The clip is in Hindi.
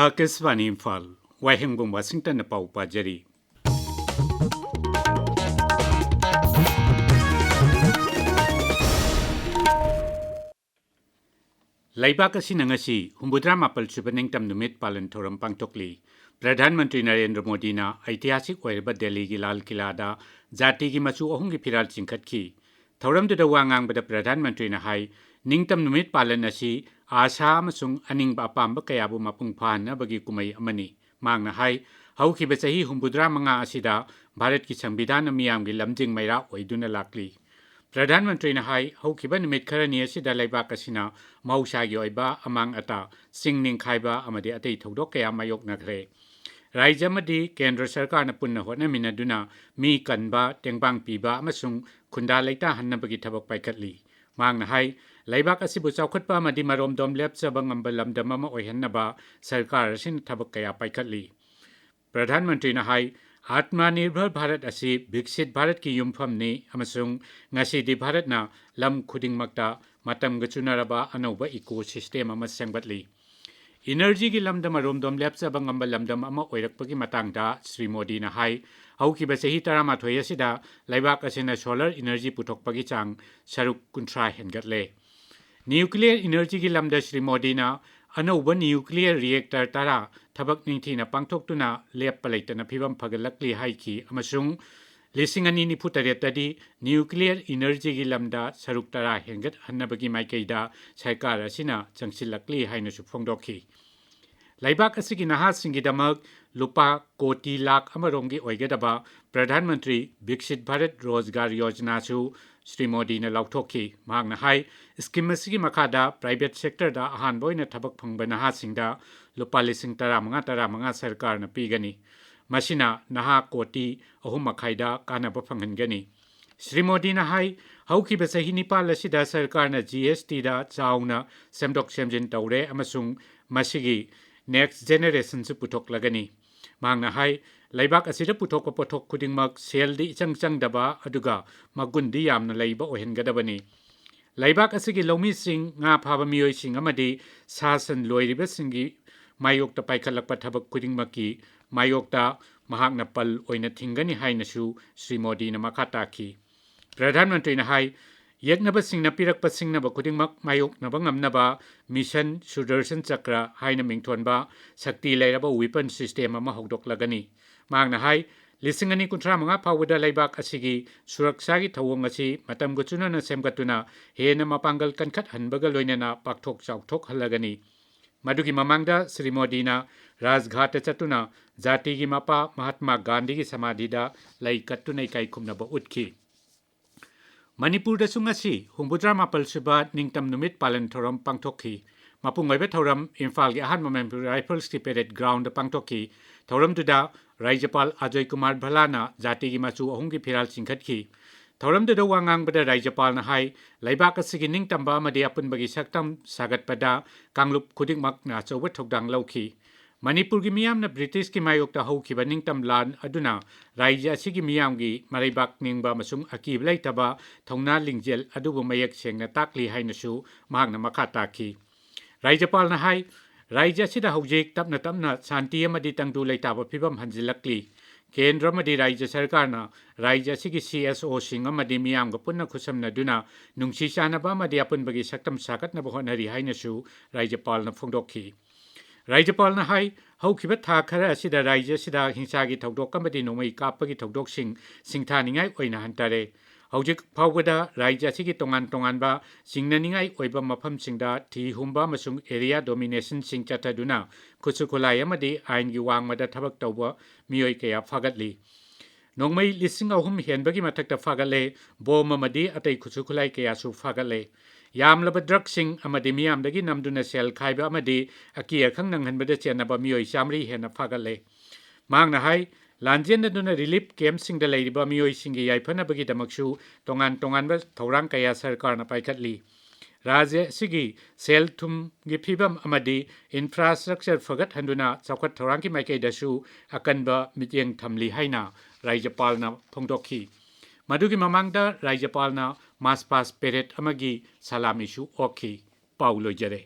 आकाशवाणी इम्फाल वाहिंगबुम वाशिंगटन पाउ पाजरी Laibak asina ngasi humbudra mapal suba ningtam numit palan thoram pangtokli Pradhan Mantri Narendra Modi na ऐतिहासिक ओइरबा दिल्ली की लाल किला दा जाति की मचु अहुम की फिराल चिंखत की थौरम दुदा वांगांग बदा प्रधान मंत्री ना हाई निंगतम नुमित पालन असी आशा अमसुंग अनिंग अपाम्ब कयाबु मपुंग फाहनबगी कुमई अमनी मांगना हाई हौखिबा चही हुम्बुद्रा मंगा असिदा भारत की संविधान मियामगी लमजिंग मैरा ओइदुना लाकली प्रधानमंत्री ने हाई हौखिबा निमित खरनी असिदा लैबाक असिना मौसागी ओइबा अमांग अता सिंगनिंग खाइबा अमदि अतै थौदोक कया मायोकनखरे राज्य मदी केंद्र सरकार न पुन्ना होनमिनदुना मी कनबा टेंगबांग पीबा अमसुंग खुंदा लैता हन्नबगी थबक पाइखतली मांगना हाई लैबाक असिबु चौखटपा मदी मरोमदोम लेपचबा ngamba lamdam ama oihannaba सरकार असिन थबक कया पाइखतली प्रधानमंत्री ने हाई आत्मनिर्भर भारत असी विकसित भारत की युमफमनी अमसुंग ngasiदी भारतना लम खुदिंगमक्ता मतमगा चुनरबा अनौबा इकोसिस्टम अमा सेंगबतली इनर्जी की लमदम रोमदोम लेपचबा ngamba lamdam ama oirakpagi matangda Shri Modi ना हाई हौखिबा चही 13 असिदा लैबाक असिना सोलर इनर्जी पुथोकपगी चांग सरुक कुंथ्रा हेनगतले न्यूक्लियर इनर्जी की लमदा श्री मोदी ना अनौबा न्यूक्लियर रिएक्टर तारा थबक निंथीना पांगथोक्तुना लेपपा लैतना फिबम फगलकली हाइकी अमसुंग लिसिंग अनि निफुतरेतदी न्यूक्लियर इनर्जी की लमदा सरुक तारा हेंगत हन्नबगी माइकैदा सरकार असिना चंगसिलकली हाइनसु फोंदोखी लैबाक असिगी नहासिंगिदमक लुपा कोटी लाख अमरोंगी ओइगदबा प्रधानमंत्री विकसित भारत रोजगार योजना सु श्री मोदी ने लौथोखी मांगना हाई स्कीम असिगी मखादा प्राइवेट सेक्टर दा अहान बोइना थबक फंगबा नहासिंगदा लुपा लिसिंग तरा सरकार न पीगनी मसिना नहा कोटी अहुम मखाइदा कानबा फंगनगनी श्री मोदी ने हाई हौखिबा चही निपाल असिदा सरकार न जीएसटी दा चाउना सेमदोक सेमजिन तौरे अमसुंग मसिगी नेक्स्ट जेनरेशन से पुथोकलगनी मांगना हाई लैबाक असिदा पुथोक पोथोक खुदिंगमक सेलदी इचंग चंगदबा अदुगा मगुंदी यामना लैबा ओहेनगदबनी लैबाक असिगी लौमीसिंग nga फाबा मियोइसिंग अमदी सासन लोइरिबसिंगी मायोक्ता पाइखलकपा थबक खुदिंगमकी मायोक्ता महाकना पल ओइना थिंगनी हाइनसु श्री मोदी न मखा ताखी प्रधानमंत्री ने हाई यज्ञबसिंगना पिरकपसिंगनबा खुदिंगमक मायोकनबा ngamnaba मिशन सुदर्शन चक्र हाइना मिंगथोनबा शक्ति लैरबा वेपन सिस्टम अमा हौदोकलगनी मांगना हाई लिसिंगनी कुंथ्रा मंगा फावदा लैबाक असिगी सुरक्षागी थवोंग असि मतमगु चुनना सेमगतुना हेना मपांगल कनखत हनबगा लोइनना पाकथोक चाउथोक हलगनी मदुगी ममांगदा श्री मोदीना राजघाट चतुना जाति की मपा महात्मा गांधी की समाधिदा लै कत्तुनै काई खुमनबा उतखी मणिपुर दसुंगसी हुंबुद्रा मापल सुबा निंगतम नुमित पालन थोरम पांगथोखी मपुंग ओइबा थौरम इम्फाल की अहान मणिपुर राइफल्स की पेरेड ग्राउंड पांगथोखी थौरम दुदा राज्यपाल अजय कुमार भलाना जाति की मचु अहुम की फिराल चिंखतखी थौरम दुदा वांगांग बदा राज्यपाल ना हाई लैबाक असिगी निंगतम्बा अमदि अपुनबगी सक्तम सागतपदा कांगलुप खुदिंगमकना अचौबा थौदांग लौखी मणिपुर की मियामना ब्रिटिश की मायोक्ता हौखिबा निंगतम लान अदुना राज्य असिगी मियामगी मरैबाक निंगबा मसुंग अकीब लैतबा थौना लिंगजेल अदुबु मयक सेंगना ताकली हाइनसु महाकना मखा ताखी राज्यपाल ना हाई राज्य असिदा हौजिक तपना तपना शांति अमदि तंगदु लैताबा फिबम हंजिलकली केंद्र अमदि राज्य सरकारना राज्य असिगी सीएसओ सिंग अमदि मियामगा पुन्ना खुसमनदुना नुंगसी चानबा अमदि अपुनबगी सक्तम सागतनबा होनरी हाइनसु राज्यपालना फोंदोखी राज्यपाल ना हाई हौखिबा था खरा असिदा राज्य असिदा हिंसागी थौदोक अमदि नोंमै कापगी थौदोकसिंग सिंथानिङाइ ओइना हंतारे हौजिक फावबदा राज्य असिगी तोंगान तोंगानबा सिंगननिङाइ ओइबा मफमसिंगदा थि हुंबा मसुंग एरिया डोमिनेशन सिंग चतदुना खुसुखुलाई अमदि आइनगी वांगमदा थबक तौबा मियोइ कया फागतली नोंमै लिसिंग अहुम हेनबगी मथक्ता फागले बोम अमदि अतै खुसुखुलाई कयासु फागले यामलबा ड्रग्सिंग अमदि मियामदगी नमदुना सेल खाइबा अमदि अकी अखंग नंगहनबदा चेनबा मियोइ चामरी हेना फागले मांगना हाई लांजेनदुना रिलीफ कैम्पसिंगदा लैरिबा मियोइसिंगी याइफनबगी दमकसु तोंगान तोंगानबा थौरांग कया सरकारना पाइखतली राज्य सिगी सेल थुम गी फिबम अमदि इंफ्रास्ट्रक्चर फगत हंदुना चौखट थौरांगी माइकैदसु अकनबा मित्येंग थमली हाइना राज्यपालना फोंदोखी मदुगी ममांगदा राज्यपालना मास पास पेरेड अमगी सलामीसु ओखी पाउ लोइजरे।